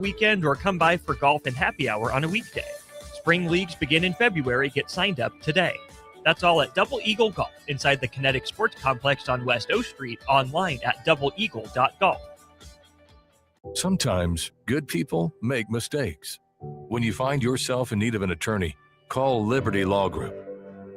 weekend or come by for golf and happy hour on a weekday. Spring leagues begin in February. Get signed up today. That's all at Double Eagle Golf inside the Kinetic Sports Complex on West O Street, online at doubleeagle.golf. Sometimes good people make mistakes. When you find yourself in need of an attorney, call Liberty Law Group.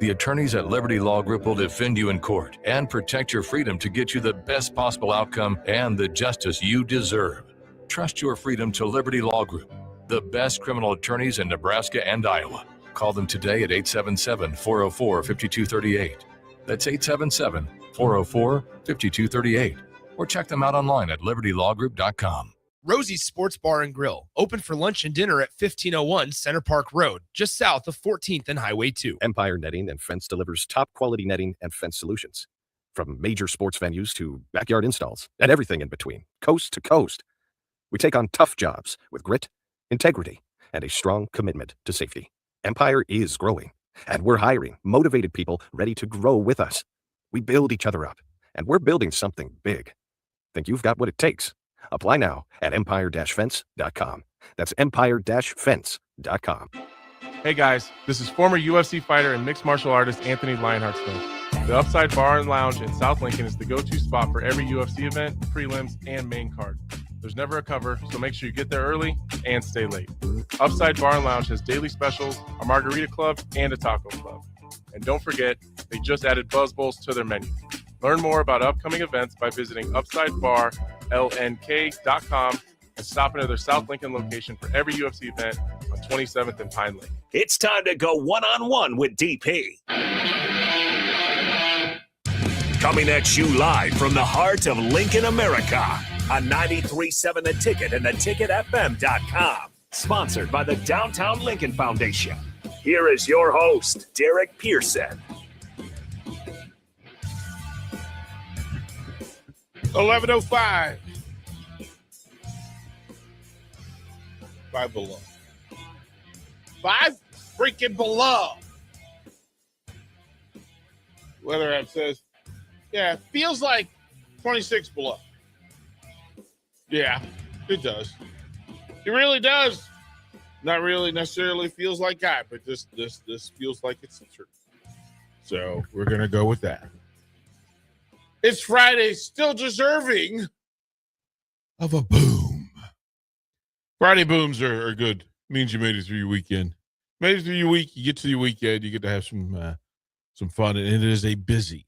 The attorneys at Liberty Law Group will defend you in court and protect your freedom to get you the best possible outcome and the justice you deserve. Trust your freedom to Liberty Law Group, the best criminal attorneys in Nebraska and Iowa. Call them today at 877-404-5238. That's 877-404-5238. Or check them out online at libertylawgroup.com. Rosie's Sports Bar and Grill, open for lunch and dinner at 1501 Center Park Road, just south of 14th and Highway 2. Empire Netting and Fence delivers top-quality netting and fence solutions. From major sports venues to backyard installs and everything in between, coast to coast. We take on tough jobs with grit, integrity, and a strong commitment to safety. Empire is growing, and we're hiring motivated people ready to grow with us. We build each other up, and we're building something big. Think you've got what it takes? Apply now at empire-fence.com. That's empire-fence.com. Hey guys, this is former UFC fighter and mixed martial artist Anthony Lionheart Smith. The Upside Bar and Lounge in South Lincoln is the go-to spot for every UFC event, prelims, and main card. There's never a cover, so make sure you get there early and stay late. Upside Bar and Lounge has daily specials, a margarita club, and a taco club. And don't forget, they just added Buzz Bowls to their menu. Learn more about upcoming events by visiting UpsideBarLNK.com and stopping at their South Lincoln location for every UFC event on 27th and Pine Lake. It's time to go one-on-one with DP. Coming at you live from the heart of Lincoln, America, on 93.7 The Ticket and theticketfm.com. Sponsored by the Downtown Lincoln Foundation. Here is your host, Derek Pearson. 11:05. 5 below. 5 freaking below. Weather app says, yeah, feels like 26 below. Yeah, it does. It really does. Not really necessarily feels like that, but this feels like it's the truth. So we're gonna go with that. It's Friday, still deserving of a boom. Friday booms are good. Means you made it through your weekend. Made it through your week. You get to your weekend, you get to have some fun, and it is a busy,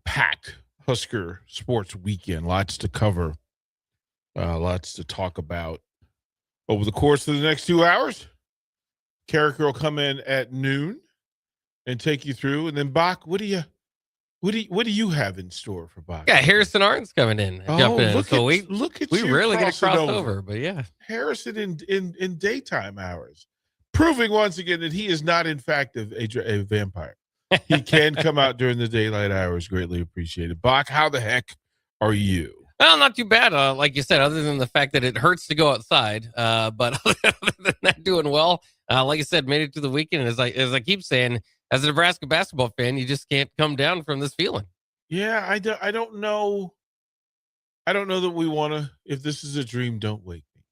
packed Husker sports weekend. Lots to cover, lots to talk about. Over the course of the next 2 hours, Carricker will come in at noon and take you through. And then Bach, what do you have in store for Bach? Yeah, Harrison Arden's coming in. Jump in. Look at we you really get a crossing crossover, but yeah. Harrison in daytime hours, proving once again that he is not, in fact, a vampire. He can come out during the daylight hours. Greatly appreciated. Bach, how the heck are you? Well, not too bad. Like you said, other than the fact that it hurts to go outside. But other than that, doing well. Like I said, made it to the weekend. As I keep saying, as a Nebraska basketball fan, you just can't come down from this feeling. Yeah, I don't know. I don't know that we want to. If this is a dream, don't wake me.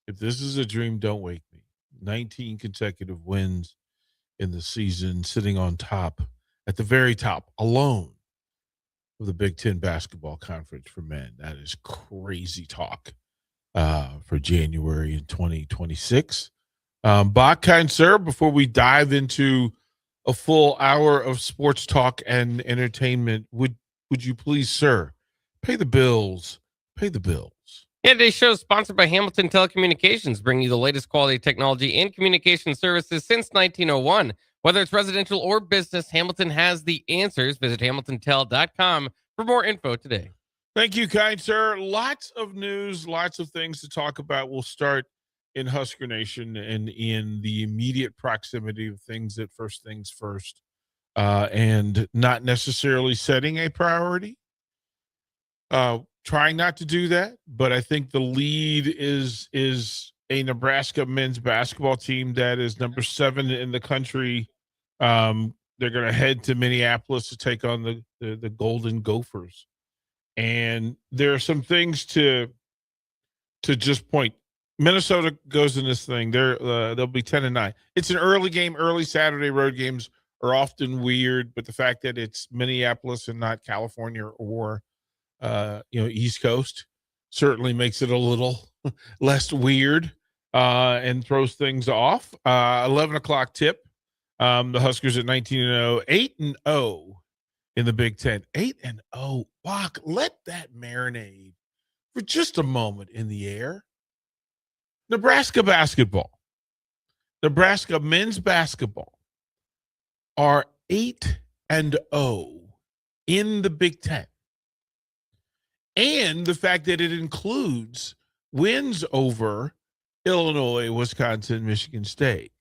If this is a dream, don't wake me. 19 consecutive wins in the season, sitting on top, at the very top, alone of the Big Ten basketball conference for men. That is crazy talk for January in 2026. Bach, kind sir, before we dive into a full hour of sports talk and entertainment, would you please, sir, pay the bills? Pay the bills. Yeah, today's show is sponsored by Hamilton Telecommunications, bringing you the latest quality technology and communication services since 1901. Whether it's residential or business, Hamilton has the answers. Visit hamiltontel.com for more info today. Thank you, kind sir. Lots of news, lots of things to talk about. We'll start in Husker Nation and in the immediate proximity of things first, and not necessarily setting a priority. Trying not to do that, but I think the lead is a Nebraska men's basketball team that is number 7 in the country. They're going to head to Minneapolis to take on the Golden Gophers. And there are some things to to just point, Minnesota goes in this thing. They'll be 10-9. It's an early game. Early Saturday road games are often weird, but the fact that it's Minneapolis and not California or East Coast certainly makes it a little less weird and throws things off. 11 o'clock tip. The Huskers at 19-0, 8-0 in the Big Ten. 8-0. Bach, let that marinate for just a moment in the air. Nebraska basketball, Nebraska men's basketball are 8-0 in the Big Ten. And the fact that it includes wins over Illinois, Wisconsin, Michigan State,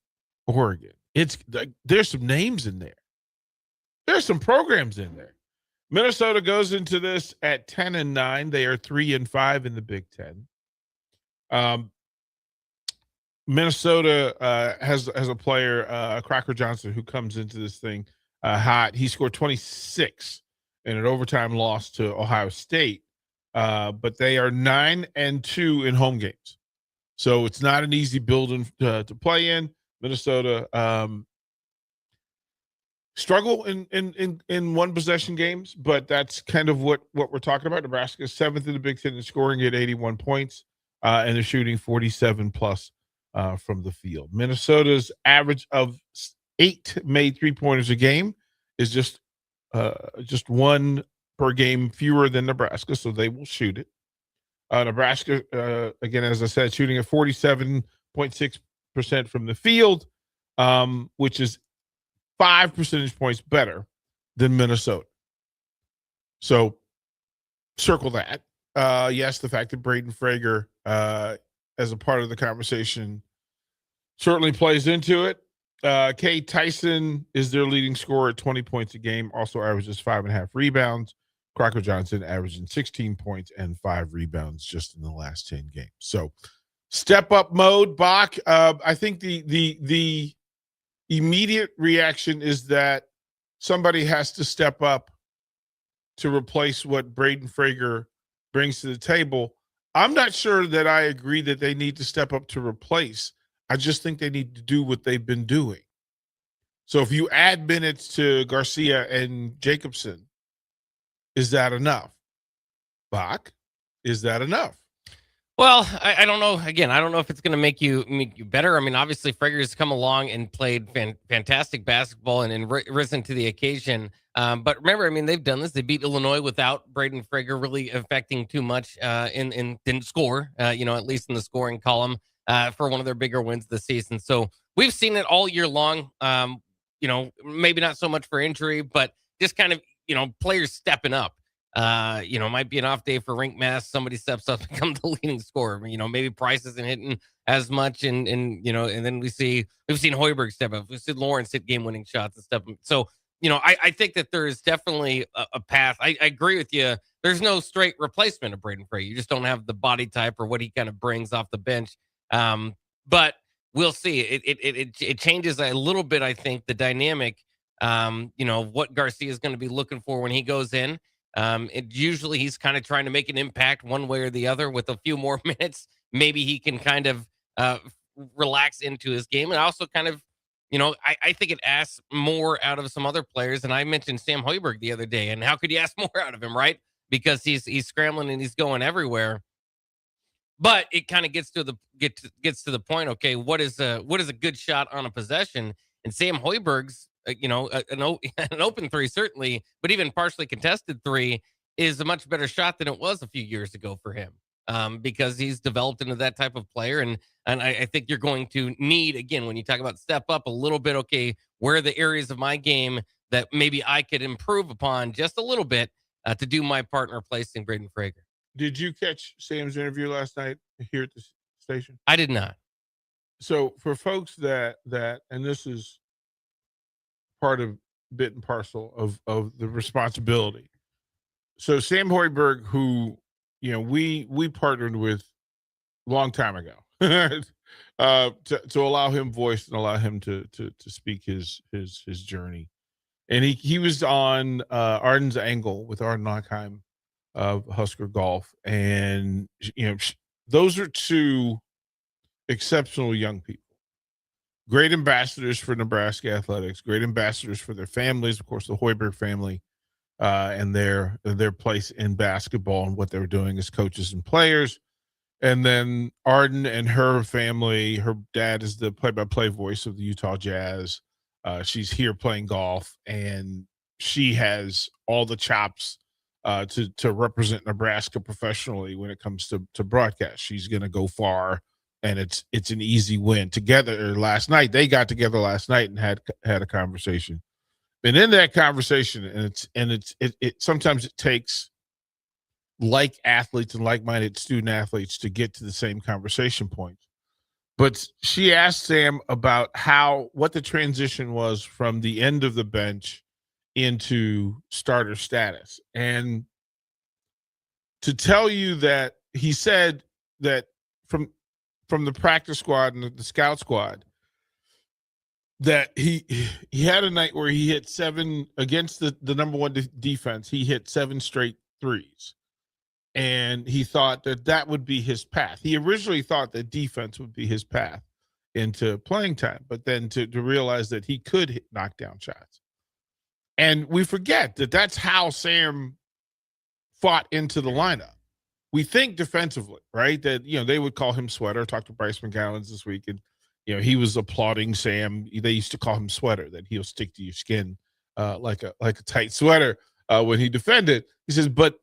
Oregon. There's some names in there. There's some programs in there. Minnesota goes into this at 10-9. They are 3-5 in the Big Ten. Minnesota has a player, Crocker Johnson, who comes into this thing hot. He scored 26 in an overtime loss to Ohio State, but they are 9-2 in home games. So it's not an easy building to play in. Minnesota struggle in one possession games, but that's kind of what we're talking about. Nebraska is 7th in the Big Ten in scoring at 81 points, and they're shooting 47 plus from the field. Minnesota's average of 8 made 3-pointers a game is just one per game fewer than Nebraska, so they will shoot it. Nebraska, again, as I said, shooting at 47.6% from the field, which is 5 percentage points better than Minnesota. So circle that. Yes, the fact that Braden Frager, as a part of the conversation, certainly plays into it. Kay Tyson is their leading scorer at 20 points a game, also averages 5.5 rebounds. Crocker Johnson averaging 16 points and 5 rebounds just in the last 10 games. So step up mode, Bach. I think the immediate reaction is that somebody has to step up to replace what Braden Frager brings to the table. I'm not sure that I agree that they need to step up to replace. I just think they need to do what they've been doing. So if you add minutes to Garcia and Jacobson, is that enough? Bach, is that enough? Well, I don't know. Again, I don't know if it's going to make you better. I mean, obviously, Frager has come along and played fantastic basketball and risen to the occasion. But remember, I mean, they've done this. They beat Illinois without Braden Frager really affecting too much and didn't score, at least in the scoring column for one of their bigger wins this season. So we've seen it all year long. Maybe not so much for injury, but just kind of, players stepping up. Might be an off day for Rink Mass. Somebody steps up and becomes the leading scorer. Maybe Price isn't hitting as much, and then we've seen Hoiberg step up. We've seen Lawrence hit game-winning shots and stuff. So, I think that there is definitely a path. I agree with you. There's no straight replacement of Braden Frager. You just don't have the body type or what he kind of brings off the bench. But we'll see. It changes a little bit, I think, the dynamic. What Garcia is going to be looking for when he goes in. Usually he's kind of trying to make an impact one way or the other with a few more minutes. Maybe he can kind of relax into his game. And also kind of, I think it asks more out of some other players. And I mentioned Sam Hoiberg the other day. And how could you ask more out of him, right? Because he's scrambling and he's going everywhere. But it kind of gets to the point. Okay, what is a good shot on a possession? And Sam Hoiberg's, an open three certainly, but even partially contested three is a much better shot than it was a few years ago for him, because he's developed into that type of player. And I think you're going to need, again, when you talk about step up a little bit, okay, where are the areas of my game that maybe I could improve upon just a little bit to do my part in replacing Braden Frager. Did you catch Sam's interview last night here at the station? I did not. So for folks that, and this is part of bit and parcel of the responsibility. So Sam Hoiberg, who, we partnered with a long time ago to allow him voice and allow him to speak his journey. And he was on Arden's Angle with Arden Lockheim of Husker Golf. And, those are two exceptional young people. Great ambassadors for Nebraska athletics, great ambassadors for their families, of course, the Hoiberg family, and their place in basketball and what they were doing as coaches and players. And then Arden and her family, her dad is the play-by-play voice of the Utah Jazz. She's here playing golf, and she has all the chops to represent Nebraska professionally when it comes to broadcast. She's going to go far, and it's an easy win. Together last night, they got together last night and had a conversation. And in that conversation, it sometimes it takes like athletes and like-minded student athletes to get to the same conversation point. But she asked Sam about what the transition was from the end of the bench into starter status. And to tell you that he said that from the practice squad and the scout squad, that he had a night where he hit 7 against the number one defense. He hit 7 straight threes. And he thought that would be his path. He originally thought that defense would be his path into playing time, but then to realize that he could knock down shots. And we forget that that's how Sam fought into the lineup. We think defensively, right? That, they would call him Sweater. Talked to Bryce McGowan this week, and, he was applauding Sam. They used to call him Sweater, that he'll stick to your skin like a tight sweater when he defended. He says, but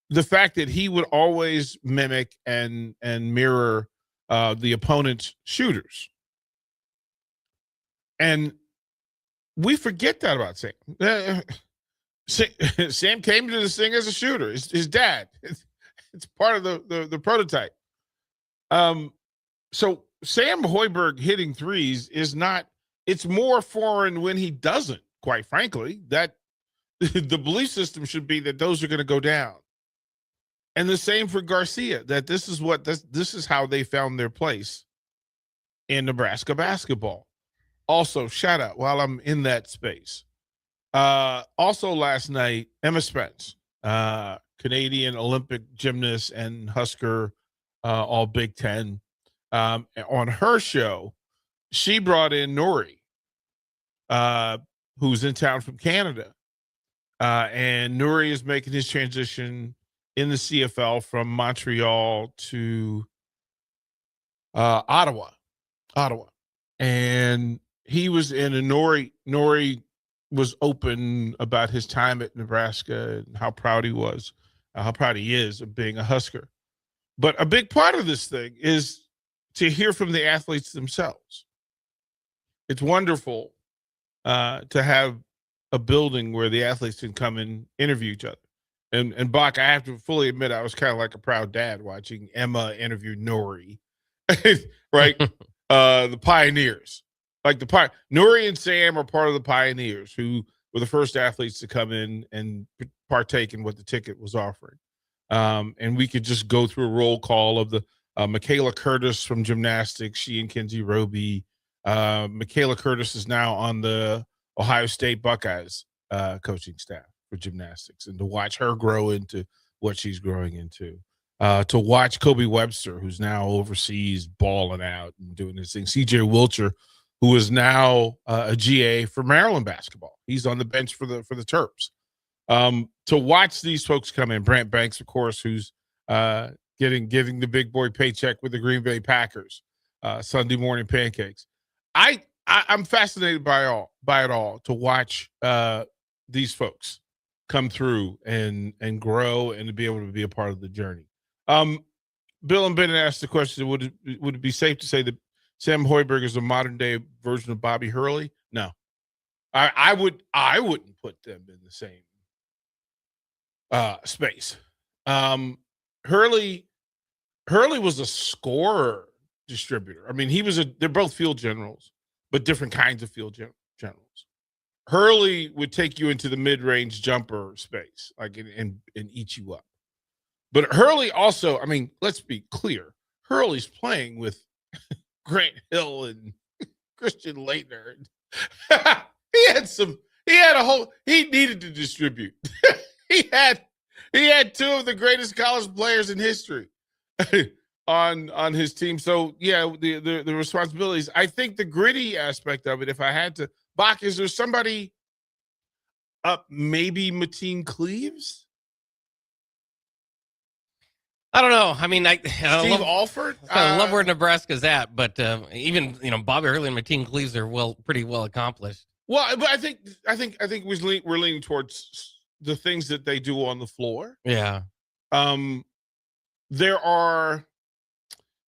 the fact that he would always mimic and mirror the opponent's shooters. And we forget that about Sam. Sam came to this thing as a shooter. His dad. It's part of the prototype. So Sam Hoiberg hitting threes it's more foreign when he doesn't, quite frankly. That the belief system should be that those are going to go down. And the same for Garcia, that this is how they found their place in Nebraska basketball. Also, shout out while I'm in that space. Also last night, Emma Spence, Canadian Olympic gymnast and Husker, all Big Ten. On her show, she brought in Nori, who's in town from Canada. And Nuri is making his transition in the CFL from Montreal to Ottawa. And he was in a Nori was open about his time at Nebraska and how proud he was, how proud he is of being a Husker. But a big part of this thing is to hear from the athletes themselves. It's wonderful to have a building where the athletes can come and interview each other. And Bach, I have to fully admit, I was kind of like a proud dad watching Emma interview Nori, right? The Pioneers. Nori and Sam are part of the Pioneers, who were the first athletes to come in and partake in what the ticket was offering. And we could just go through a roll call of the Michaela Curtis from gymnastics, she and Kinsey Roby. Michaela Curtis is now on the Ohio State Buckeyes coaching staff for gymnastics, and to watch her grow into what she's growing into. To watch Kobe Webster, who's now overseas balling out and doing this thing. CJ Wilcher, who is now a GA for Maryland basketball. He's on the bench for the Terps. To watch these folks come in, Brant Banks, of course, who's getting the big boy paycheck with the Green Bay Packers, Sunday morning pancakes. I'm fascinated by it all to watch these folks come through and grow and to be able to be a part of the journey. Bill and Bennett asked the question: Would it be safe to say that Sam Hoiberg is a modern day version of Bobby Hurley? No, I wouldn't put them in the same space. Hurley was a scorer distributor. I mean, they're both field generals, but different kinds of field generals. Hurley would take you into the mid-range jumper space, like and eat you up. But Hurley also, I mean, let's be clear. Hurley's playing with Grant Hill and Christian Laettner. He needed to distribute. He had two of the greatest college players in history. on his team. So yeah, the responsibilities. I think the gritty aspect of it, if I had to, Bach, is there somebody up? Maybe Mateen Cleaves, I don't know. I mean, I Steve Alford. I love where Nebraska's at, but even Bobby Hurley and Mateen Cleaves are pretty well accomplished. Well, but I think we're leaning towards the things that they do on the floor. Yeah. There are,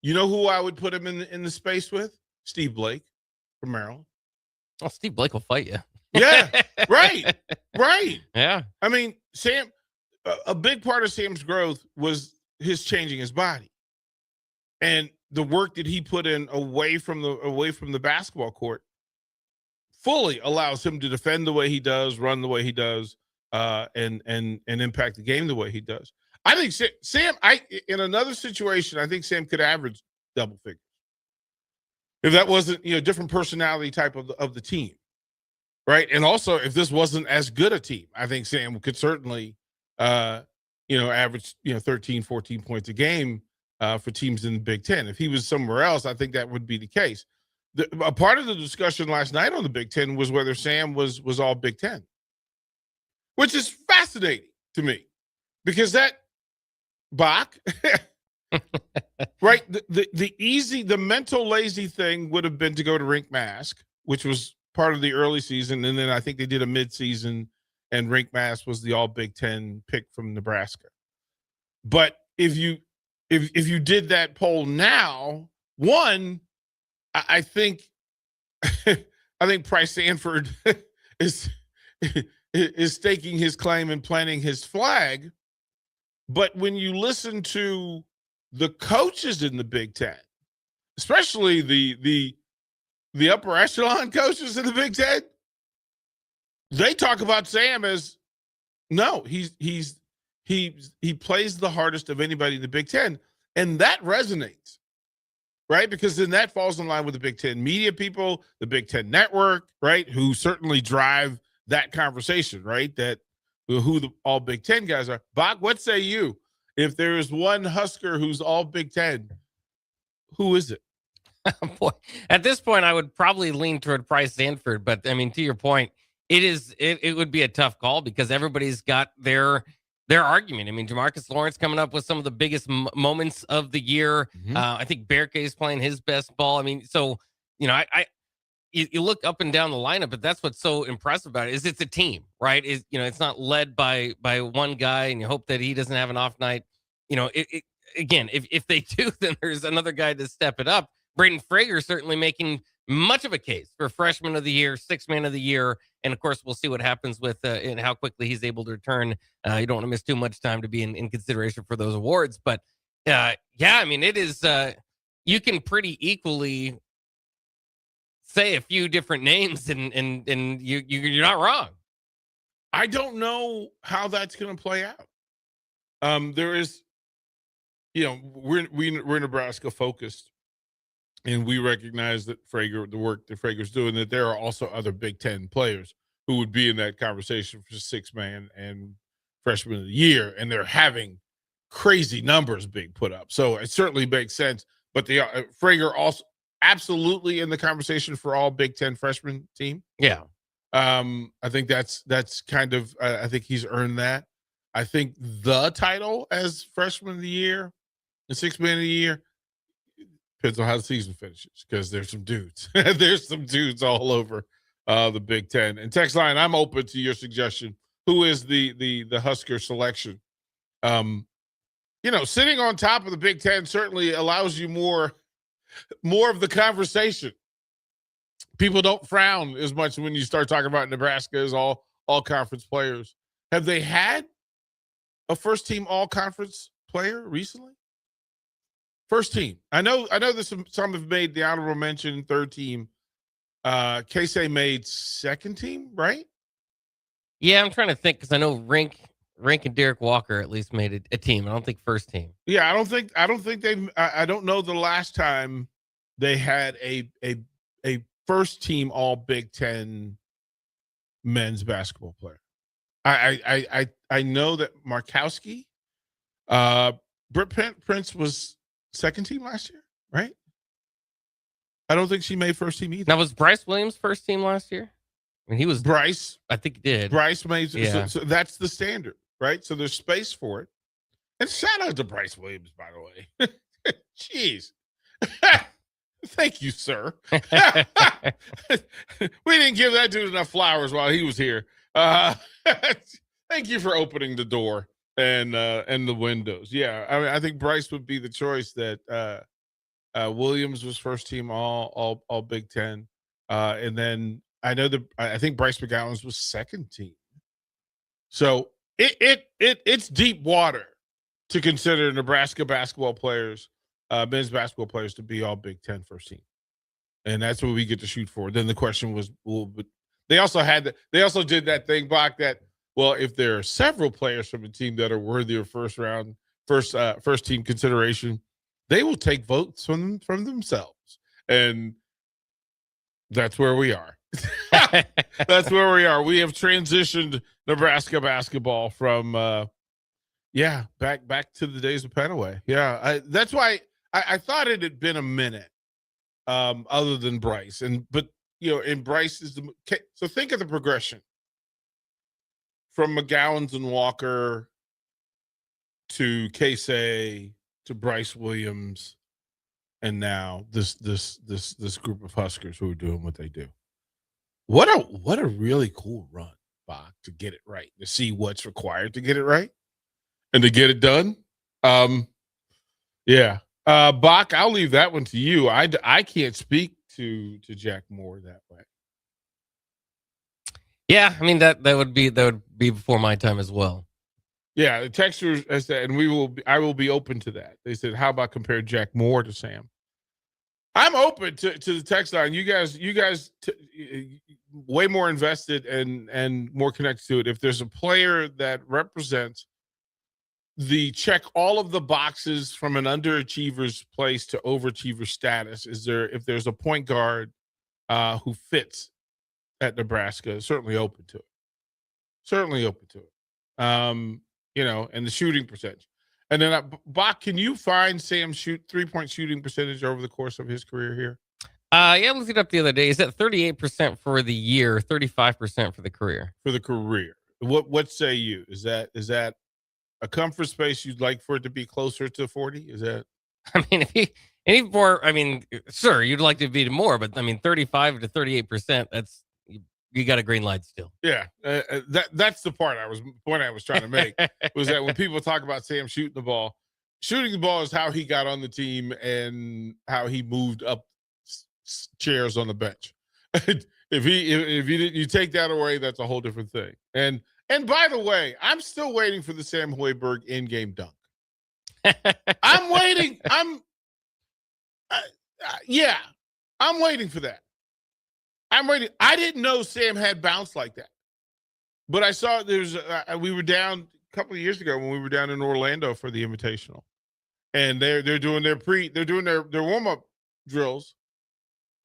who I would put him in the space with? Steve Blake from Maryland. Well, Steve Blake will fight you. Yeah, right. Yeah. I mean, Sam, a big part of Sam's growth was his changing his body, and the work that he put in away from the basketball court fully allows him to defend the way he does, run the way he does, and impact the game the way he does. I think Sam, in another situation, I think Sam could average double figures if that wasn't different personality type of the team, right? And also, if this wasn't as good a team, I think Sam could certainly average 13, 14 points a game for teams in the Big Ten. If he was somewhere else, I think that would be the case. A part of the discussion last night on the Big Ten was whether Sam was all Big Ten, which is fascinating to me because that Bach, right? The mental lazy thing would have been to go to Rink Mask, which was part of the early season, and then I think they did a midseason, and Rink Mask was the all Big Ten pick from Nebraska. But if you did that poll now, I think Price Sanford is staking his claim and planting his flag. But when you listen to the coaches in the Big Ten, especially the upper echelon coaches in the Big Ten, they talk about Sam as he plays the hardest of anybody in the Big Ten, and that resonates. Right, because then that falls in line with the Big Ten media people, the Big Ten network, right, who certainly drive that conversation, right, that who the all Big Ten guys are. Bach, what say you? If there is one Husker who's all Big Ten, who is it? Boy, at this point, I would probably lean toward Price Sanford, but I mean, to your point, it would be a tough call because everybody's got their argument. I mean, Jamarcus Lawrence coming up with some of the biggest moments of the year. Mm-hmm. I think Berke is playing his best ball. I mean, so, you look up and down the lineup, but that's what's so impressive about it is it's a team, right? It's not led by one guy and you hope that he doesn't have an off night. Again, if they do, then there's another guy to step it up. Braden Frager certainly making much of a case for freshman of the year, sixth man of the year. And of course, we'll see what happens with and how quickly he's able to return. You don't want to miss too much time to be in consideration for those awards. But I mean, it is, you can pretty equally say a few different names and you're not wrong. I don't know how that's going to play out. There is, we're Nebraska focused. And we recognize that the work that Frager's doing, that there are also other Big Ten players who would be in that conversation for sixth man and freshman of the year, and they're having crazy numbers being put up. So it certainly makes sense. But the Frager also absolutely in the conversation for all Big Ten freshman team. Yeah, I think that's kind of I think he's earned that. I think the title as freshman of the year, the sixth man of the year. Depends on how the season finishes because there's some dudes. There's some dudes all over the Big Ten. And text line, I'm open to your suggestion. Who is the Husker selection? Sitting on top of the Big Ten certainly allows you more of the conversation. People don't frown as much when you start talking about Nebraska as all conference players. Have they had a first team all conference player recently? First team. I know that some have made the honorable mention, third team. Casey made second team, right? Yeah, I'm trying to think because I know Rink and Derek Walker at least made a team. I don't think first team. Yeah, I don't think they've. I don't know the last time they had a first team all Big Ten men's basketball player. I know that Markowski, Britt Prince was second team last year, right? I don't think she made first team either. Now, was Bryce Williams first team last year? I mean, he was. Bryce I think he did. Bryce made. Yeah. So that's the standard, right? So there's space for it. And shout out to Bryce Williams, by the way. Jeez. Thank you, sir. We didn't give that dude enough flowers while he was here. Thank you for opening the door and the windows. Yeah, I mean, I think Bryce would be the choice. That Williams was first team all Big Ten, and then I think Bryce McGowan was second team. So it's deep water to consider Nebraska basketball players, men's basketball players, to be all Big Ten first team, and that's what we get to shoot for. Then the question was, well, but they also did that thing, Bach, that, well, if there are several players from a team that are worthy of first team consideration, they will take votes from themselves, and that's where we are. That's where we are. We have transitioned Nebraska basketball from back to the days of Penaway. Yeah, that's why I thought it had been a minute, other than Bryce, but and Bryce is so think of the progression from McGowan's and Walker to Casey to Bryce Williams, and now this group of Huskers who are doing what they do. What a really cool run, Bach, to get it right, to see what's required to get it right, and to get it done. Bach, I'll leave that one to you. I can't speak to Jack Moore that way. Yeah, I mean that would be before my time as well. Yeah, the texters has said, and I will be open to that. They said, how about compare Jack Moore to Sam? I'm open to the text line. You guys way more invested and more connected to it. If there's a player that represents the check all of the boxes from an underachiever's place to overachiever status, if there's a point guard who fits at Nebraska, certainly open to it. And the shooting percentage. And then, Bach, can you find Sam's 3-point shooting percentage over the course of his career here? I looked it up the other day. He's at 38% for the year, 35% for the career. For the career. What say you? Is that a comfort space you'd like for it to be closer to 40? Is that? I mean, sure, you'd like to be more, but I mean, 35 to 38%, you got a green light still. Yeah, that's the point I was trying to make was that when people talk about Sam shooting the ball is how he got on the team and how he moved up chairs on the bench. if you take that away, that's a whole different thing. And by the way, I'm still waiting for the Sam Hoiberg in-game dunk. I'm waiting. I'm waiting for that. I'm waiting. I didn't know Sam had bounce like that, but I saw we were down a couple of years ago when we were down in Orlando for the Invitational, and they're doing their warm-up drills,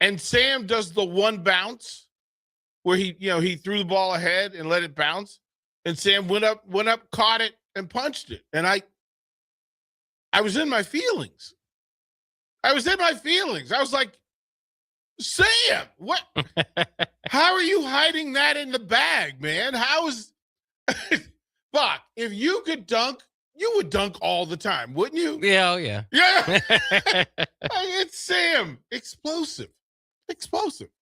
and Sam does the one bounce where he threw the ball ahead and let it bounce, and Sam went up, caught it, and punched it, and I was in my feelings. I was like, Sam, what? How are you hiding that in the bag, man? Bach, if you could dunk, you would dunk all the time, wouldn't you? Yeah, oh yeah. Yeah. It's Sam. Explosive.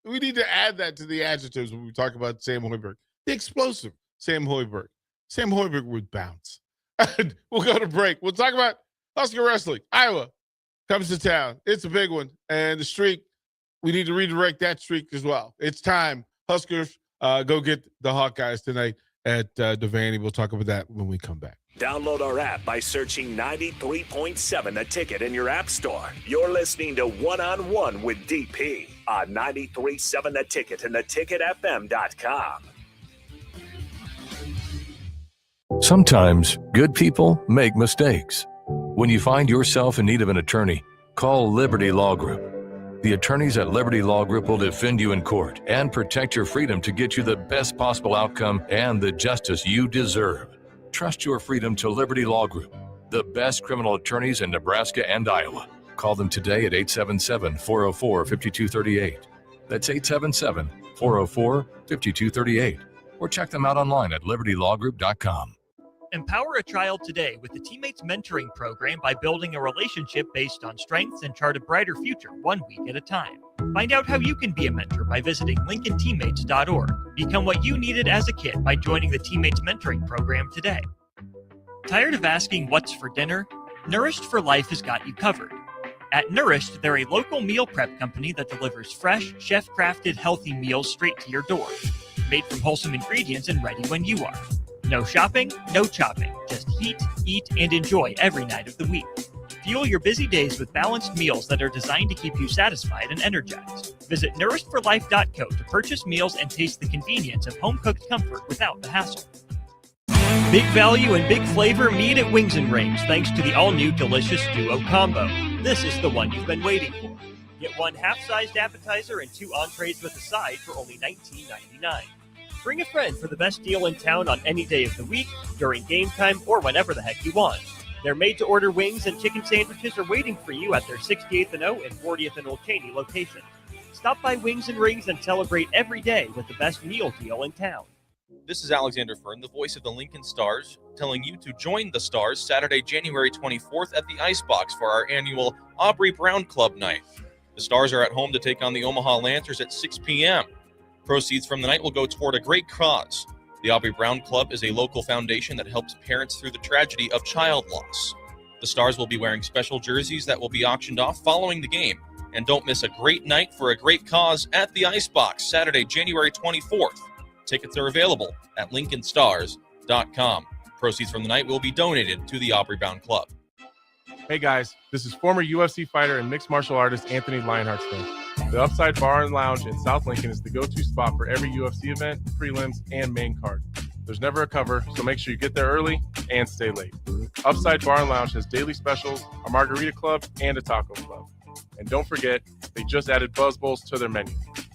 We need to add that to the adjectives when we talk about Sam Hoiberg. The explosive Sam Hoiberg. Sam Hoiberg would bounce. We'll go to break. We'll talk about Husker wrestling. Iowa comes to town. It's a big one. And the streak, we need to redirect that streak as well. It's time. Huskers, go get the Hawkeyes tonight at Devaney. We'll talk about that when we come back. Download our app by searching 93.7 The Ticket in your app store. You're listening to One-on-One with DP on 93.7 The Ticket and theticketfm.com. Sometimes good people make mistakes. When you find yourself in need of an attorney, call Liberty Law Group. The attorneys at Liberty Law Group will defend you in court and protect your freedom to get you the best possible outcome and the justice you deserve. Trust your freedom to Liberty Law Group. The best criminal attorneys in Nebraska and Iowa. Call them today at 877-404-5238. That's 877-404-5238. Or check them out online at libertylawgroup.com. Empower a child today with the Teammates Mentoring Program by building a relationship based on strengths and chart a brighter future 1 week at a time. Find out how you can be a mentor by visiting LincolnTeammates.org. Become what you needed as a kid by joining the Teammates Mentoring Program today. Tired of asking what's for dinner? Nourished for Life has got you covered. At Nourished, they're a local meal prep company that delivers fresh, chef-crafted, healthy meals straight to your door. Made from wholesome ingredients and ready when you are. No shopping, no chopping. Just heat, eat, and enjoy every night of the week. Fuel your busy days with balanced meals that are designed to keep you satisfied and energized. Visit nourishedforlife.co to purchase meals and taste the convenience of home-cooked comfort without the hassle. Big value and big flavor meet at Wings and Rings thanks to the all-new Delicious Duo Combo. This is the one you've been waiting for. Get one half-sized appetizer and 2 entrees with a side for only $19.99. Bring a friend for the best deal in town on any day of the week, during game time, or whenever the heck you want. Their made-to-order wings and chicken sandwiches are waiting for you at their 68th and O and 40th and Old Cheney locations. Stop by Wings and Rings and celebrate every day with the best meal deal in town. This is Alexander Fern, the voice of the Lincoln Stars, telling you to join the Stars Saturday, January 24th at the Icebox for our annual Aubrey Brown Club night. The Stars are at home to take on the Omaha Lancers at 6 p.m. Proceeds from the night will go toward a great cause. The Aubrey Brown Club is a local foundation that helps parents through the tragedy of child loss. The Stars will be wearing special jerseys that will be auctioned off following the game. And don't miss a great night for a great cause at the Icebox, Saturday, January 24th. Tickets are available at LincolnStars.com. Proceeds from the night will be donated to the Aubrey Brown Club. Hey guys, this is former UFC fighter and mixed martial artist Anthony Lionheart Smith. The Upside Bar and Lounge in South Lincoln is the go-to spot for every UFC event, prelims, and main card. There's never a cover, so make sure you get there early and stay late. Upside Bar and Lounge has daily specials, a margarita club, and a taco club. And don't forget, they just added Buzz Bowls to their menu.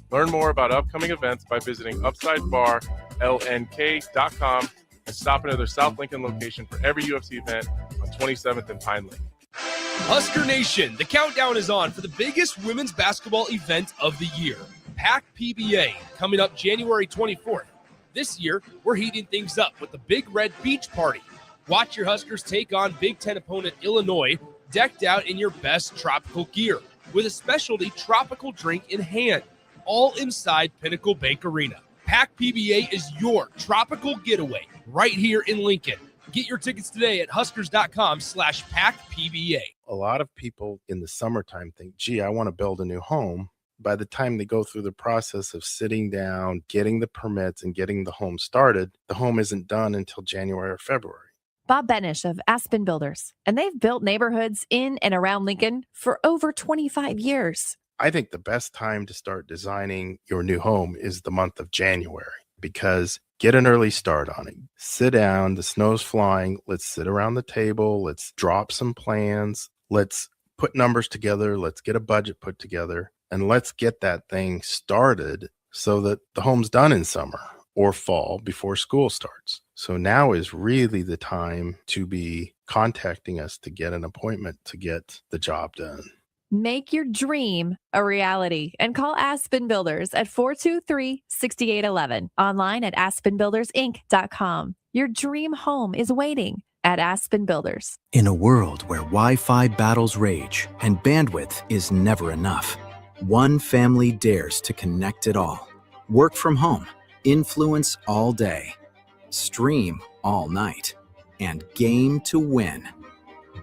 Learn more about upcoming events by visiting UpsideBarLNK.com and stop into their South Lincoln location for every UFC event on 27th and Pine Lake. Husker Nation, the countdown is on for the biggest women's basketball event of the year, PAC PBA, coming up January 24th. This year, we're heating things up with the Big Red Beach Party. Watch your Huskers take on Big Ten opponent Illinois, decked out in your best tropical gear, with a specialty tropical drink in hand, all inside Pinnacle Bank Arena. PAC PBA is your tropical getaway right here in Lincoln. Get your tickets today at huskers.com/PACPBA. A lot of people in the summertime think, gee, I want to build a new home. By the time they go through the process of sitting down, getting the permits, and getting the home started, the home isn't done until January or February. Bob Benish of Aspen Builders, and they've built neighborhoods in and around Lincoln for over 25 years. I think the best time to start designing your new home is the month of January, because get an early start on it. Sit down, the snow's flying. Let's sit around the table. Let's drop some plans. Let's put numbers together. Let's get a budget put together, and let's get that thing started so that the home's done in summer or fall before school starts. So now is really the time to be contacting us to get an appointment to get the job done. Make your dream a reality and call Aspen Builders at 423-6811. Online at aspenbuildersinc.com. Your dream home is waiting at Aspen Builders. In a world where Wi-Fi battles rage and bandwidth is never enough, one family dares to connect it all. Work from home, influence all day, stream all night, and game to win.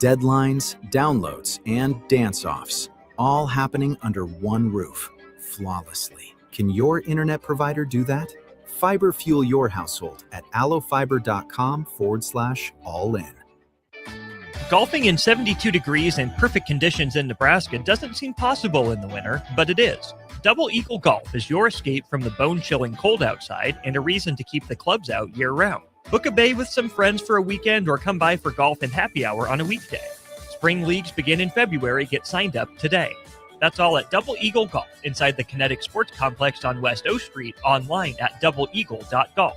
Deadlines, downloads, and dance-offs, all happening under one roof, flawlessly. Can your internet provider do that? Fiber fuel your household at allofiber.com/all-in. Golfing in 72 degrees and perfect conditions in Nebraska doesn't seem possible in the winter, but it is. Double Eagle Golf is your escape from the bone-chilling cold outside and a reason to keep the clubs out year-round. Book a bay with some friends for a weekend or come by for golf and happy hour on a weekday. Spring leagues begin in February. Get signed up today. That's all at Double Eagle Golf inside the Kinetic Sports Complex on West O Street, online at doubleeagle.golf.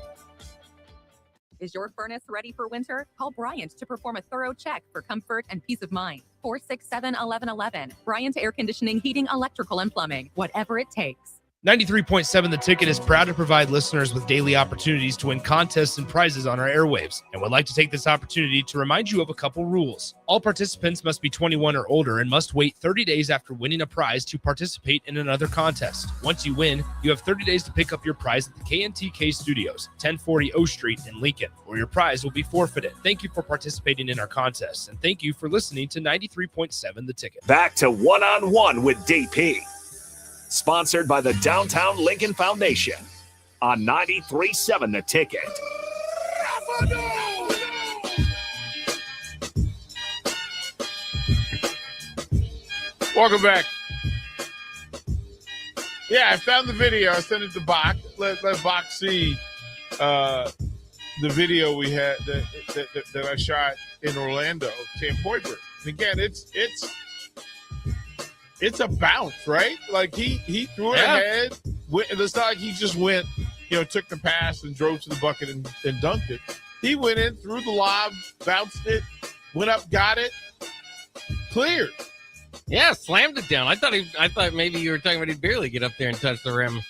Is your furnace ready for winter? Call Bryant to perform a thorough check for comfort and peace of mind. 467-1111. Bryant Air Conditioning, Heating, Electrical, and Plumbing. Whatever it takes. 93.7 The Ticket is proud to provide listeners with daily opportunities to win contests and prizes on our airwaves, and would like to take this opportunity to remind you of a couple rules. All participants must be 21 or older and must wait 30 days after winning a prize to participate in another contest. Once you win, you have 30 days to pick up your prize at the KNTK Studios, 1040 O Street in Lincoln, or your prize will be forfeited. Thank you for participating in our contests, and thank you for listening to 93.7 The Ticket. Back to One-on-One with DP. Sponsored by the Downtown Lincoln Foundation on 93.7 The Ticket. Welcome back. Yeah, I found the video. I sent it to Bach. Let Bach see the video we had that I shot in Orlando, Camp Hoiberg. And again, it's a bounce, right? Like he threw it ahead. It's not like he just went, took the pass and drove to the bucket and dunked it. He went in, threw the lob, bounced it, went up, got it, cleared. Yeah, slammed it down. I thought maybe you were talking about he'd barely get up there and touch the rim.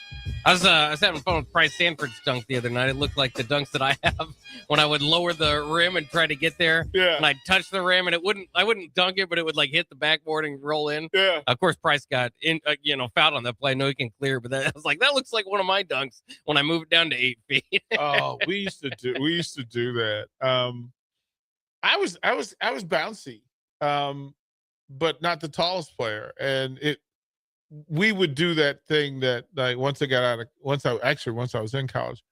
I was having fun with Bryce Sanford's dunk the other night. It looked like the dunks that I have when I would lower the rim and try to get there. Yeah. And I'd touch the rim and I wouldn't dunk it, but it would like hit the backboard and roll in. Yeah. Of course, Bryce got in, fouled on that play. I know he can clear, but I was like, that looks like one of my dunks when I moved down to 8 feet. Oh, we used to do that. I was bouncy, but not the tallest player, and we would do that thing that like once I was in college,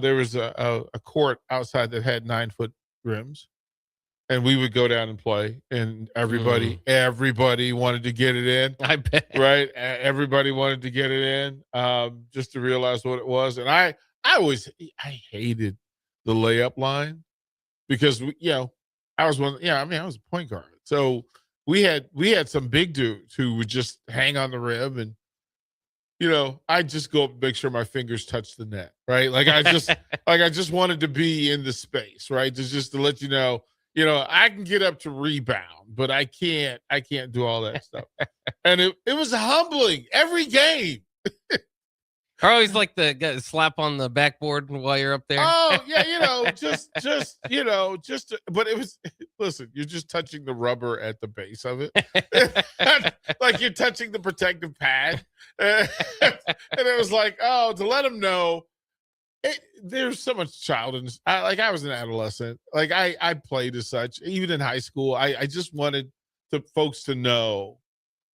there was a court outside that had 9-foot rims, and we would go down and play, and everybody wanted to get it in. I bet. Right. Everybody wanted to get it in, just to realize what it was. And I hated the layup line because I was a point guard. So we had some big dudes who would just hang on the rim, and I just go up and make sure my fingers touch the net, right? Like I just wanted to be in the space, right? Just to let you know, I can get up to rebound, but I can't do all that stuff. And it was humbling every game. I always like the slap on the backboard while you're up there. Oh yeah, but it was. Listen, you're just touching the rubber at the base of it, like you're touching the protective pad, and it was like, to let them know. There's so much childishness. I was an adolescent. Like I played as such, even in high school. I just wanted folks to know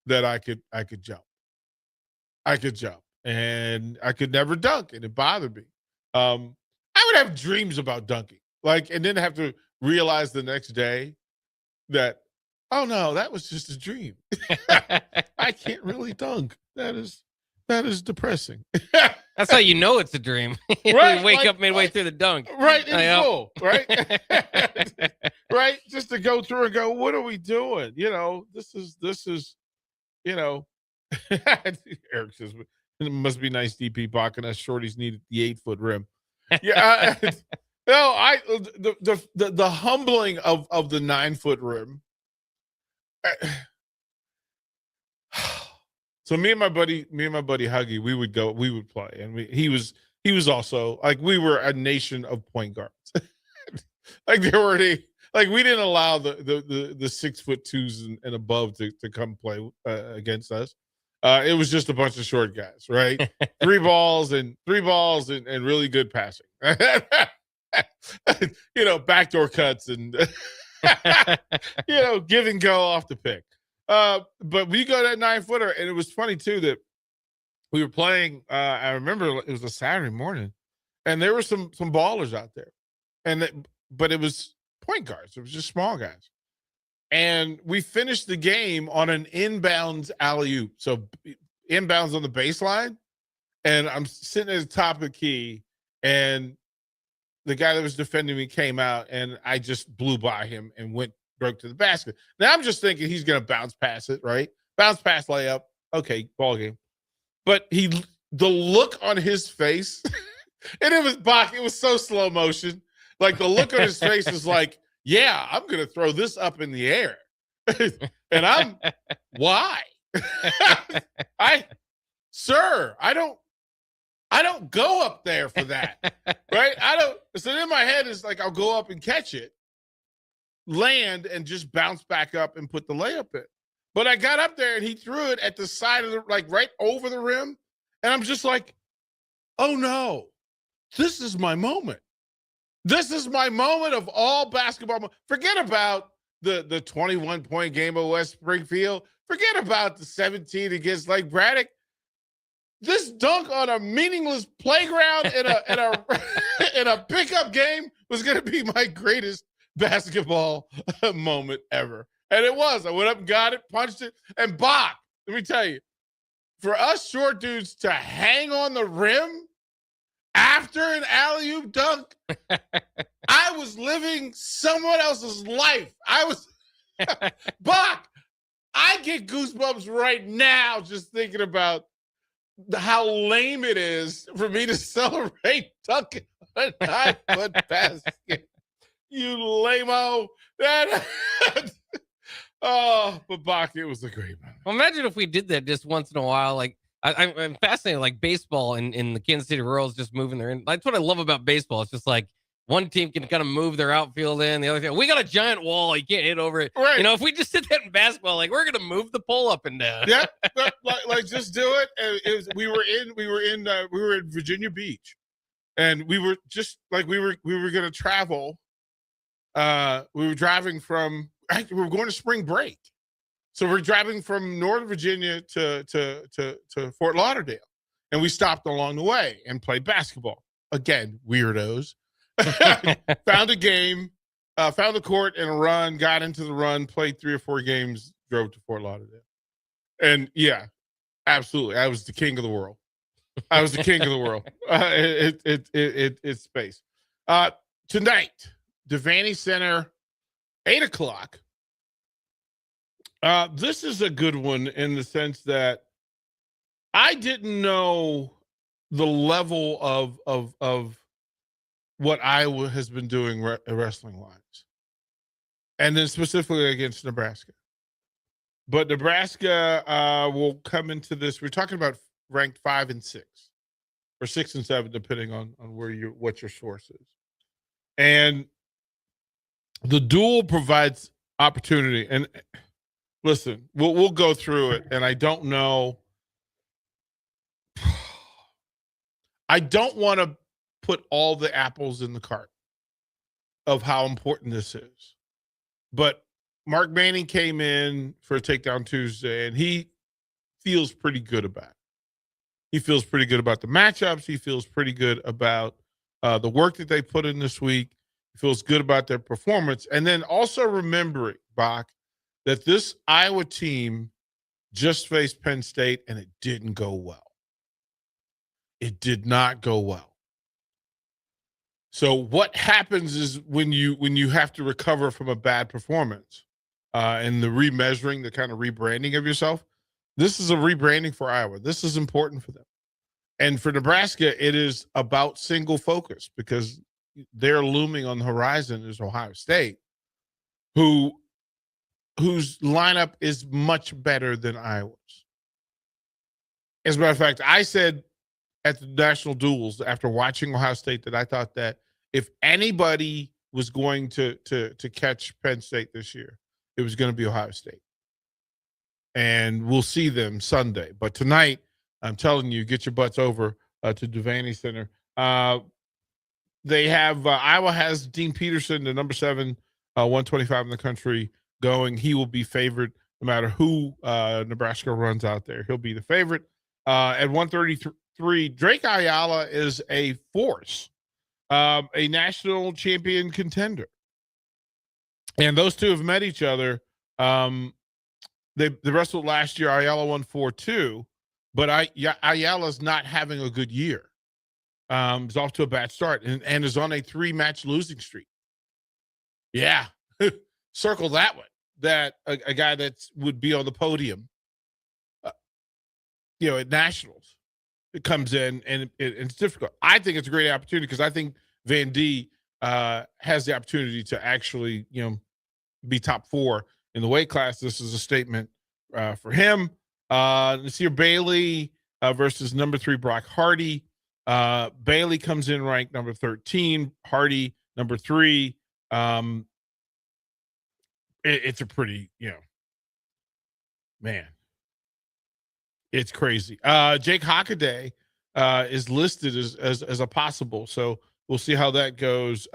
that I could jump. I could jump. And I could never dunk, and it bothered me. I would have dreams about dunking, and then have to realize the next day that, oh no, that was just a dream. I can't really dunk. That is depressing. That's how you know it's a dream. Right, you wake up midway through the dunk. Right, in full, right? Right, just to go through and go, what are we doing? This is, Eric says, it must be nice, DP, balking us shorties needed the 8-foot rim. Yeah, the humbling of the 9-foot rim. So me and my buddy Huggy, we would play, and he was also like, we were a nation of point guards. Like there were we didn't allow the 6'2" and above to come play against us. It was just a bunch of short guys, right? Three balls and really good passing. Backdoor cuts and give and go off the pick. But we got that 9-footer, and it was funny too that we were playing. I remember it was a Saturday morning, and there were some ballers out there, but it was point guards. It was just small guys. And we finished the game on an inbounds alley-oop. So inbounds on the baseline. And I'm sitting at the top of the key. And the guy that was defending me came out. And I just blew by him and broke to the basket. Now I'm just thinking he's going to bounce pass it, right? Bounce pass layup. Okay, ball game. But the look on his face. And it was so slow motion. Like the look on his face is like, yeah, I'm going to throw this up in the air. And why? Sir, I don't go up there for that. Right? So in my head is like, I'll go up and catch it, land, and just bounce back up and put the layup in. But I got up there and he threw it at the side of right over the rim. And I'm just like, oh no, this is my moment. This is my moment of all basketball. Forget about the 21-point game at West Springfield. Forget about the 17 against Lake Braddock. This dunk on a meaningless playground in a pickup game was going to be my greatest basketball moment ever. And it was. I went up and got it, punched it, and Bach, let me tell you, for us short dudes to hang on the rim after an alley-oop dunk, I was living someone else's life. Bach, I get goosebumps right now just thinking about how lame it is for me to celebrate dunking a 9-foot basket. You lame-o. But Bach, it was a great moment. Well, imagine if we did that just once in a while. Like I'm fascinated, like baseball in the Kansas City Royals just moving there. And that's what I love about baseball. It's just like one team can kind of move their outfield in, the other team. We got a giant wall. You can't hit over it. Right. You know, if we just did that in basketball, like we're going to move the pole up and down. Yeah. like just do it. And we were in Virginia Beach, and we were just like, we were going to travel. We were driving from, actually, we were going to spring break. So we're driving from Northern Virginia to Fort Lauderdale, and we stopped along the way and played basketball. Again, weirdos. Found a game, found the court and a run, got into the run, played 3 or 4 games, drove to Fort Lauderdale. And yeah, absolutely. I was the king of the world. It's space. Tonight, Devaney Center, 8:00. This is a good one in the sense that I didn't know the level of what Iowa has been doing wrestling wise, and then specifically against Nebraska. But Nebraska will come into this. We're talking about ranked 5 and 6, or 6 and 7, depending on what your source is. And the duel provides opportunity. And listen, we'll go through it. And I don't know. I don't want to put all the apples in the cart of how important this is. But Mark Manning came in for a Takedown Tuesday, and he feels pretty good about it. He feels pretty good about the matchups. He feels pretty good about the work that they put in this week. He feels good about their performance. And then also remembering, Bach, that this Iowa team just faced Penn State, and it didn't go well. It did not go well. So what happens is when you have to recover from a bad performance and the remeasuring, the kind of rebranding of yourself, this is a rebranding for Iowa. This is important for them. And for Nebraska, it is about single focus because they're looming on the horizon is Ohio State, whose lineup is much better than Iowa's. As a matter of fact, I said at the national duels after watching Ohio State that I thought that if anybody was going to catch Penn State this year, it was going to be Ohio State. And we'll see them Sunday. But tonight, I'm telling you, get your butts over to Devaney Center. They have Iowa has Dean Peterson, the number 7, 125 in the country, going. He will be favored no matter who Nebraska runs out there. He'll be the favorite. At 133, Drake Ayala is a force. A national champion contender. And those two have met each other. They wrestled last year. Ayala won 4-2, but Ayala's not having a good year. He's off to a bad start and is on a 3-match losing streak. Yeah. Circle that one. That a guy that would be on the podium, at nationals. It comes in and it's difficult. I think it's a great opportunity because I think Van D has the opportunity to actually, be top 4 in the weight class. This is a statement for him. Nasir Bailey versus number 3 Brock Hardy. Bailey comes in ranked number 13. Hardy number 3. It's a pretty, man, it's crazy. Jake Hockaday is listed as a possible, so we'll see how that goes.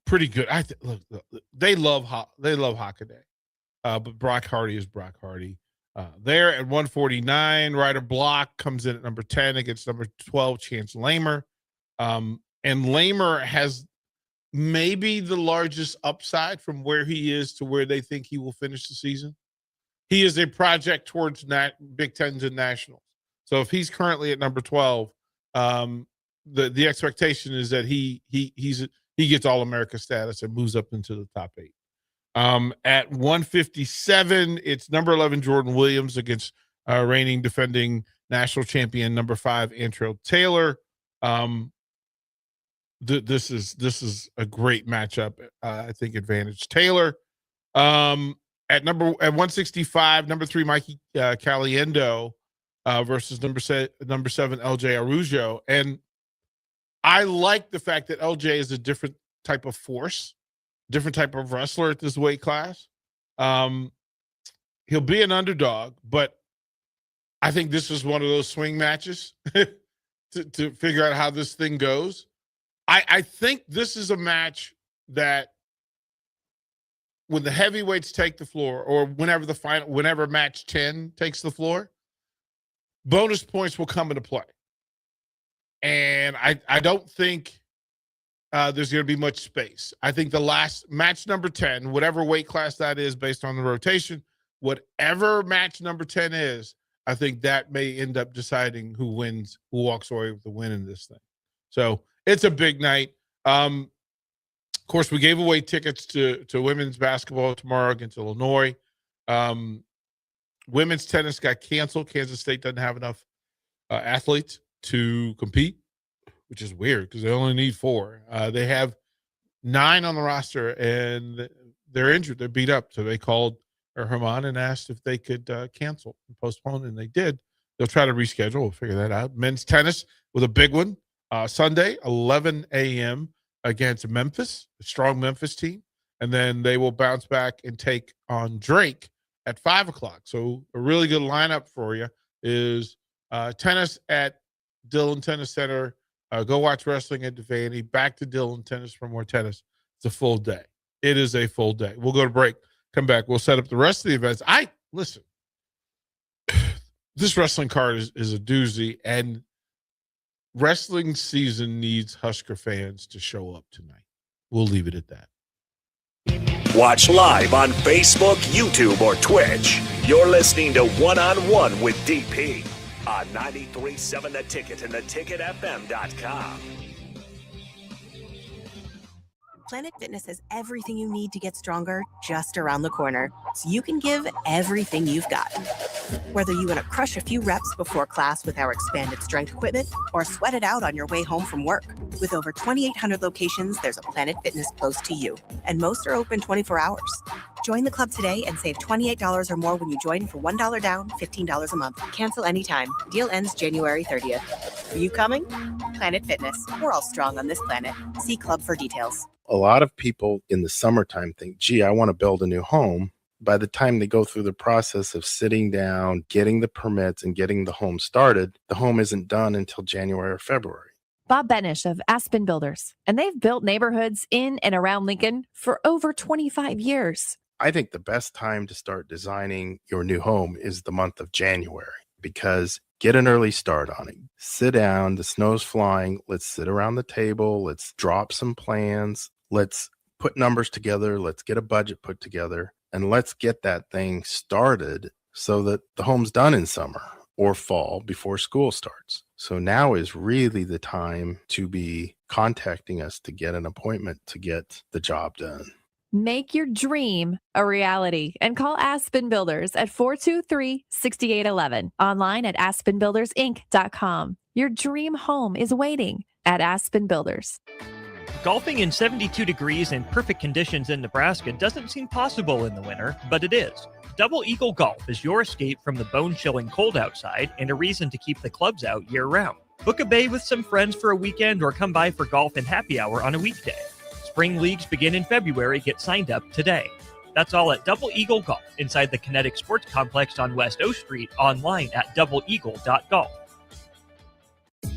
Pretty good. Look, they love Hockaday, but Brock Hardy is Brock Hardy. There at 149, Ryder Block comes in at number 10 against number 12 Chance Lamer, and Lamer has maybe the largest upside from where he is to where they think he will finish the season. He is a project towards Big Tens and Nationals. So if he's currently at number 12, the expectation is that he gets All-America status and moves up into the top 8. At 157, it's number 11 Jordan Williams against reigning defending national champion number 5 Antrell Taylor. This is a great matchup. I think advantage Taylor. At 165, number 3 Mikey Caliendo versus number 7 LJ Araujo, and I like the fact that LJ is a different type of force, different type of wrestler at this weight class. He'll be an underdog, but I think this is one of those swing matches to figure out how this thing goes. I think this is a match that when the heavyweights take the floor, or whenever match 10 takes the floor, bonus points will come into play. And I don't think there's going to be much space. I think the last match number 10, whatever weight class that is based on the rotation, whatever match number 10 is, I think that may end up deciding who wins, who walks away with the win in this thing. So it's a big night. Of course, we gave away tickets to women's basketball tomorrow against Illinois. Women's tennis got canceled. Kansas State doesn't have enough athletes to compete, which is weird because they only need 4. They have 9 on the roster, and they're injured. They're beat up. So they called Herman and asked if they could cancel and postpone, and they did. They'll try to reschedule. We'll figure that out. Men's tennis with a big one. Sunday, 11 a.m. against Memphis, a strong Memphis team. And then they will bounce back and take on Drake at 5 o'clock. So a really good lineup for you is tennis at Dillon Tennis Center. Go watch wrestling at Devaney. Back to Dillon Tennis for more tennis. It's a full day. It is a full day. We'll go to break. Come back. We'll set up the rest of the events. Listen, this wrestling card is a doozy, and wrestling season needs Husker fans to show up tonight. We'll leave it at that. Watch live on Facebook, YouTube, or Twitch. You're listening to One on One with DP on 93.7 The Ticket and theticketfm.com. Planet Fitness has everything you need to get stronger just around the corner, so you can give everything you've got. Whether you want to crush a few reps before class with our expanded strength equipment or sweat it out on your way home from work. With over 2,800 locations, there's a Planet Fitness close to you, and most are open 24 hours. Join the club today and save $28 or more when you join for $1 down, $15 a month. Cancel anytime. Deal ends January 30th. Are you coming? Planet Fitness. We're all strong on this planet. See club for details. A lot of people in the summertime think, gee, I want to build a new home. By the time they go through the process of sitting down, getting the permits, and getting the home started, the home isn't done until January or February. Bob Benish of Aspen Builders, and they've built neighborhoods in and around Lincoln for over 25 years. I think the best time to start designing your new home is the month of January, because get an early start on it. Sit down, the snow's flying. Let's sit around the table. Let's drop some plans. Let's put numbers together. Let's get a budget put together, and let's get that thing started so that the home's done in summer or fall before school starts. So now is really the time to be contacting us to get an appointment to get the job done. Make your dream a reality and call Aspen Builders at 423-6811. Online at aspenbuildersinc.com. Your dream home is waiting at Aspen Builders. Golfing in 72 degrees and perfect conditions in Nebraska doesn't seem possible in the winter, but it is. Double Eagle Golf is your escape from the bone-chilling cold outside and a reason to keep the clubs out year-round. Book a bay with some friends for a weekend or come by for golf and happy hour on a weekday. Spring leagues begin in February. Get signed up today. That's all at Double Eagle Golf inside the Kinetic Sports Complex on West O Street, online at doubleeagle.golf.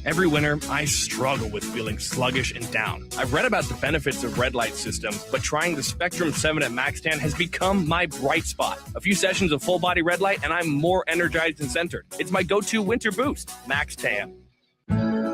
Every winter, I struggle with feeling sluggish and down. I've read about the benefits of red light system, but trying the Spectrum 7 at MaxTan has become my bright spot. A few sessions of full body red light, and I'm more energized and centered. It's my go-to winter boost, MaxTan.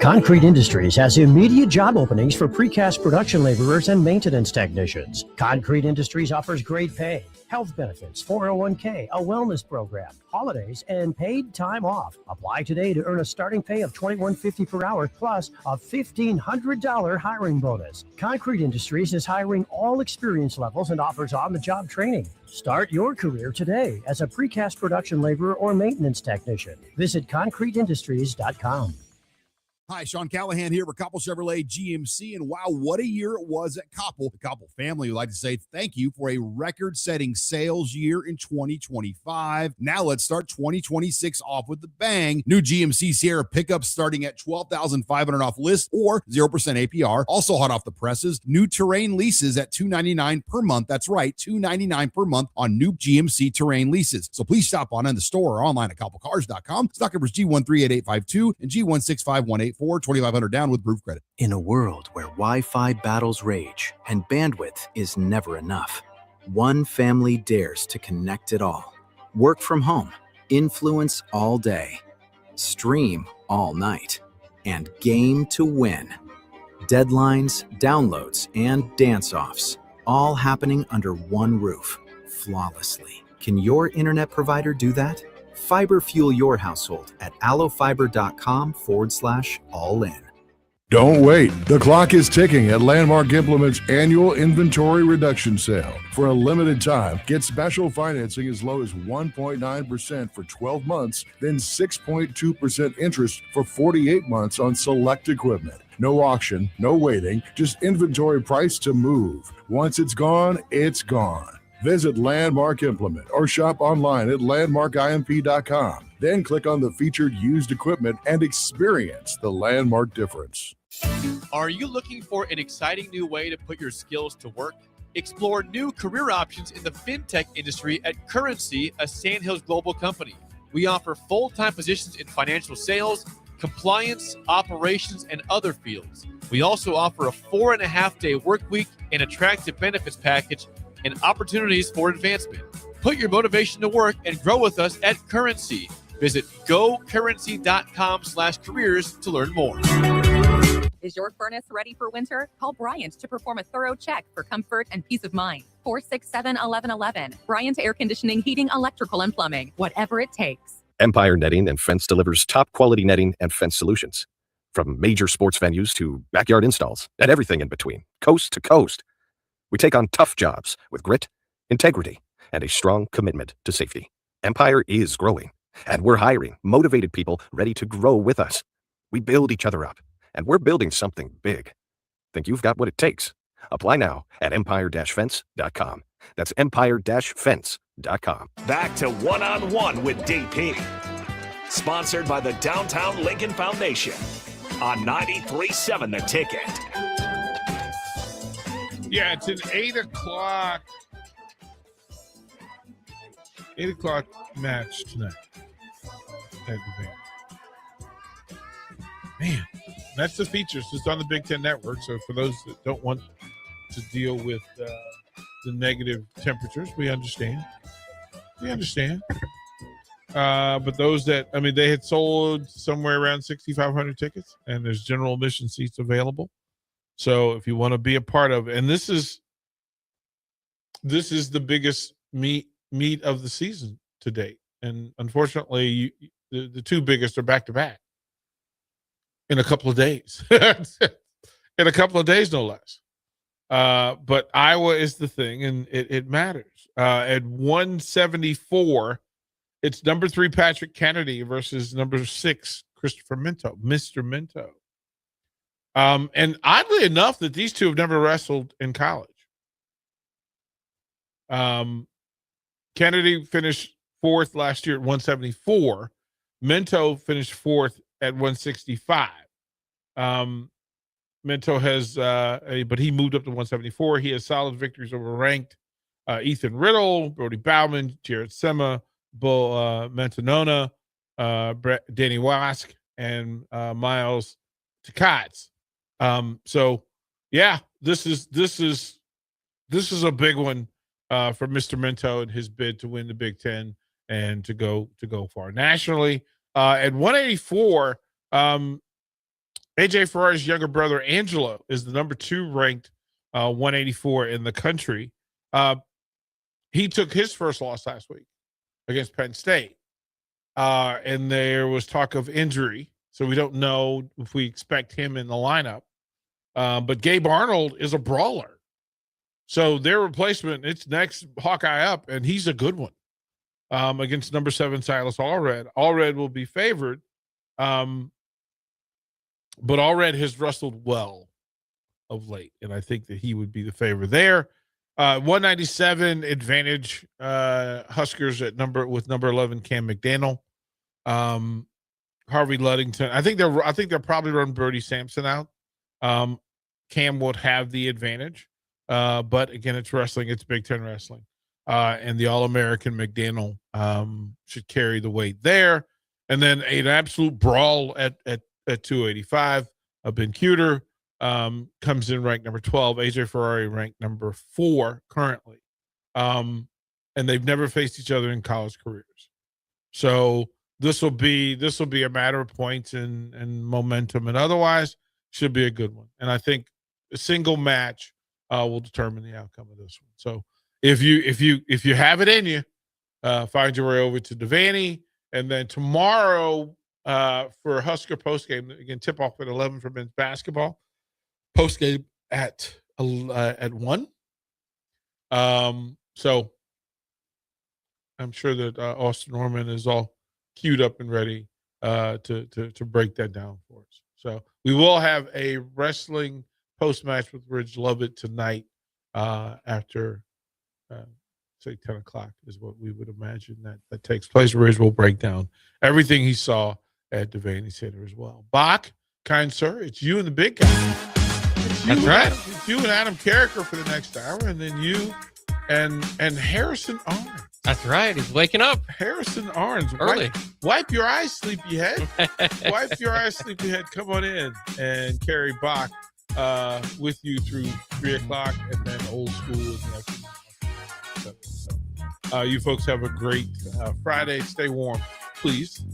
Concrete Industries has immediate job openings for precast production laborers and maintenance technicians. Concrete Industries offers great pay, health benefits, 401k, a wellness program, holidays, and paid time off. Apply today to earn a starting pay of $21.50 per hour plus a $1,500 hiring bonus. Concrete Industries is hiring all experience levels and offers on-the-job training. Start your career today as a precast production laborer or maintenance technician. Visit concreteindustries.com. Hi, Sean Callahan here with Koppel Chevrolet GMC, and wow, what a year it was at Koppel. The Koppel family would like to say thank you for a record-setting sales year in 2025. Now let's start 2026 off with the bang. New GMC Sierra pickups starting at $12,500 off list or 0% APR. Also hot off the presses, new Terrain leases at $299 per month. That's right, $299 per month on new GMC Terrain leases. So please stop on in the store or online at koppelcars.com. Stock numbers G138852 and G16518. 2,500 down with proof credit. In a world where Wi-Fi battles rage and bandwidth is never enough, one family dares to connect it all. Work from home, influence all day, stream all night, and game to win. Deadlines, downloads, and dance-offs, all happening under one roof, flawlessly. Can your internet provider do that? Fiber fuel your household at allofiber.com/all-in. Don't wait. The clock is ticking at Landmark Implement's annual inventory reduction sale. For a limited time, get special financing as low as 1.9% for 12 months, then 6.2% interest for 48 months on select equipment. No auction, no waiting, just inventory price to move. Once it's gone, it's gone. Visit Landmark Implement or shop online at landmarkimp.com. Then click on the featured used equipment and experience the Landmark difference. Are you looking for an exciting new way to put your skills to work? Explore new career options in the fintech industry at Currency, a Sandhills Global company. We offer full-time positions in financial sales, compliance, operations, and other fields. We also offer a 4.5-day work week and attractive benefits package and opportunities for advancement. Put your motivation to work and grow with us at Currency. Visit gocurrency.com/careers to learn more. Is your furnace ready for winter? Call Bryant to perform a thorough check for comfort and peace of mind. 467-1111. Bryant Air Conditioning, Heating, Electrical, and Plumbing. Whatever it takes. Empire Netting and Fence delivers top quality netting and fence solutions. From major sports venues to backyard installs and everything in between, coast to coast. We take on tough jobs with grit, integrity, and a strong commitment to safety. Empire is growing, and we're hiring motivated people ready to grow with us. We build each other up, and we're building something big. Think you've got what it takes? Apply now at empire-fence.com. That's empire-fence.com. Back to One-on-One with DP. Sponsored by the Downtown Lincoln Foundation on 93.7 The Ticket. Yeah, it's an 8 o'clock match tonight at the Van. Man, that's the features. It's on the Big Ten Network. So for those that don't want to deal with the negative temperatures, we understand. But those that, they had sold somewhere around 6,500 tickets, and there's general admission seats available. So if you want to be a part of it, and this is the biggest meet of the season to date. And unfortunately, the two biggest are back to back in a couple of days. In a couple of days, no less. But Iowa is the thing, and it matters. At 174, it's number 3 Patrick Kennedy versus number 6 Christopher Minto, Mr. Minto. And oddly enough, that these two have never wrestled in college. Kennedy finished 4th last year at 174. Mento finished 4th at 165. Mento has, but he moved up to 174. He has solid victories over ranked Ethan Riddle, Brody Bauman, Jared Sema, Bull Mentonona, Danny Wask, and Miles Takats. So yeah, this is a big one for Mr. Mento and his bid to win the Big Ten and to go far nationally. At 184, AJ Ferrari's younger brother Angelo is the number 2 ranked 184 in the country. He took his first loss last week against Penn State, and there was talk of injury, so we don't know if we expect him in the lineup. But Gabe Arnold is a brawler. So their replacement, it's next Hawkeye up, and he's a good one against number 7 Silas Allred. Allred will be favored, but Allred has wrestled well of late, and I think that he would be the favorite there. 197 advantage Huskers at number 11 Cam McDaniel, Harvey Ludington. I think they'll probably run Brody Sampson out. Cam would have the advantage. But again, it's wrestling. It's Big Ten wrestling. And the All-American McDaniel should carry the weight there. And then an absolute brawl at 285. Ben Cuter comes in ranked number 12. AJ Ferrari ranked number 4 currently. And they've never faced each other in college careers. So this will be a matter of points and momentum, and otherwise should be a good one. And I think a single match will determine the outcome of this one. So if you have it in you, find your way over to Devaney, and then tomorrow for Husker postgame, again, tip off at 11 for men's basketball. Postgame at 1. So I'm sure that Austin Norman is all queued up and ready to break that down for us. So we will have a wrestling post-match with Ridge Lovett tonight after, say, 10 o'clock is what we would imagine that takes place. Ridge will break down everything he saw at Devaney Center as well. Bach, kind sir, it's you and the big guy. That's right. It's you and Adam Carricker for the next hour, and then you and Harrison Arns. That's right. He's waking up. Harrison Arns. Early. Wipe your eyes, sleepyhead. Wipe your eyes, sleepyhead. Come on in and carry Bach with you through 3 o'clock, and then old school is next. So, you folks have a great Friday. Stay warm, please.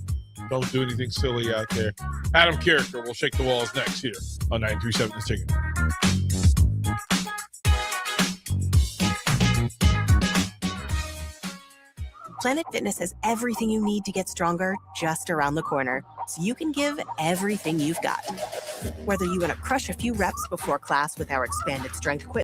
Don't do anything silly out there. Adam Carricker will shake the walls next here on 93.7 The Ticket. Planet Fitness has everything you need to get stronger just around the corner, so you can give everything you've got. Whether you want to crush a few reps before class with our expanded strength equipment,